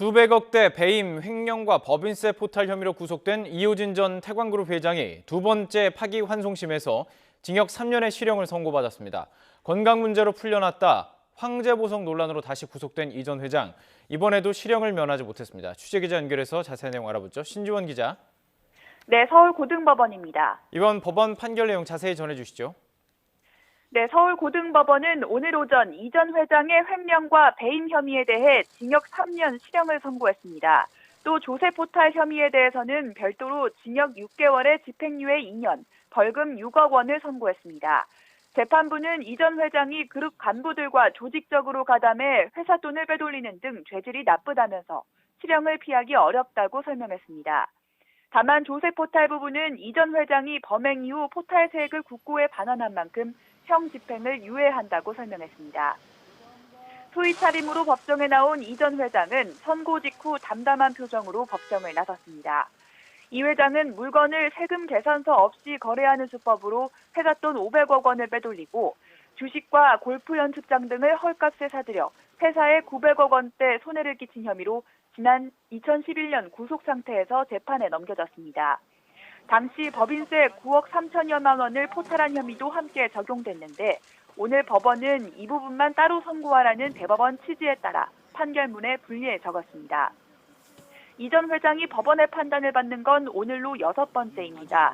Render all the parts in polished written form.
수백억대 배임, 횡령과 법인세 포탈 혐의로 구속된 이호진 전 태광그룹 회장이 두 번째 파기환송심에서 징역 3년의 실형을 선고받았습니다. 건강 문제로 풀려났다 황제보석 논란으로 다시 구속된 이 전 회장. 이번에도 실형을 면하지 못했습니다. 취재기자 연결해서 자세한 내용 알아보죠. 신지원 기자. 네, 서울고등법원입니다. 이번 법원 판결 내용 자세히 전해주시죠. 네, 서울고등법원은 오늘 오전 이 전 회장의 횡령과 배임 혐의에 대해 징역 3년 실형을 선고했습니다. 또 조세 포탈 혐의에 대해서는 별도로 징역 6개월의 집행유예 2년, 벌금 6억 원을 선고했습니다. 재판부는 이 전 회장이 그룹 간부들과 조직적으로 가담해 회사 돈을 빼돌리는 등 죄질이 나쁘다면서 실형을 피하기 어렵다고 설명했습니다. 다만 조세 포탈 부분은 이 전 회장이 범행 이후 포탈 세액을 국고에 반환한 만큼 형 집행을 유예한다고 설명했습니다. 소위 차림으로 법정에 나온 이 전 회장은 선고 직후 담담한 표정으로 법정을 나섰습니다. 이 회장은 물건을 세금 계산서 없이 거래하는 수법으로 회사 돈 500억 원을 빼돌리고 주식과 골프 연습장 등을 헐값에 사들여 회사에 900억 원대 손해를 끼친 혐의로 지난 2011년 구속 상태에서 재판에 넘겨졌습니다. 당시 법인세 9억 3천여만 원을 포탈한 혐의도 함께 적용됐는데 오늘 법원은 이 부분만 따로 선고하라는 대법원 취지에 따라 판결문에 분리해 적었습니다. 이 전 회장이 법원의 판단을 받는 건 오늘로 6번째입니다.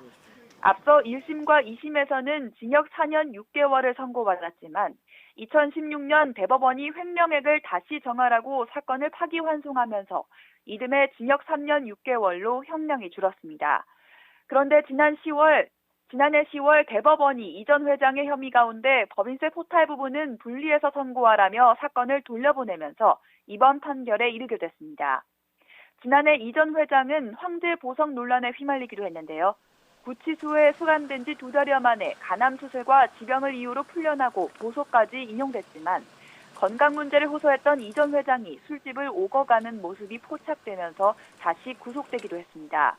앞서 1심과 2심에서는 징역 4년 6개월을 선고받았지만 2016년 대법원이 횡령액을 다시 정하라고 사건을 파기환송하면서 이듬해 징역 3년 6개월로 형량이 줄었습니다. 그런데 지난해 10월 대법원이 이 전 회장의 혐의 가운데 법인세 포탈 부분은 분리해서 선고하라며 사건을 돌려보내면서 이번 판결에 이르게 됐습니다. 지난해 이 전 회장은 황제보석 논란에 휘말리기도 했는데요. 구치소에 수감된 지 2달여 만에 간암수술과 지병을 이유로 풀려나고 보석까지 인용됐지만 건강 문제를 호소했던 이 전 회장이 술집을 오고 가는 모습이 포착되면서 다시 구속되기도 했습니다.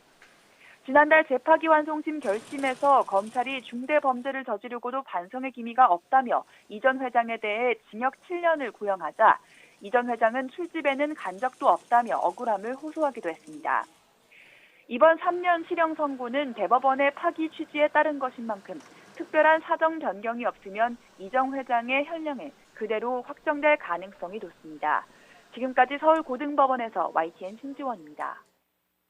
지난달 재파기환송심 결심에서 검찰이 중대 범죄를 저지르고도 반성의 기미가 없다며 이 전 회장에 대해 징역 7년을 구형하자 이 전 회장은 술집에는 간 적도 없다며 억울함을 호소하기도 했습니다. 이번 3년 실형 선고는 대법원의 파기 취지에 따른 것인 만큼 특별한 사정 변경이 없으면 이 전 회장의 형량은 그대로 확정될 가능성이 높습니다. 지금까지 서울고등법원에서 YTN 신지원입니다.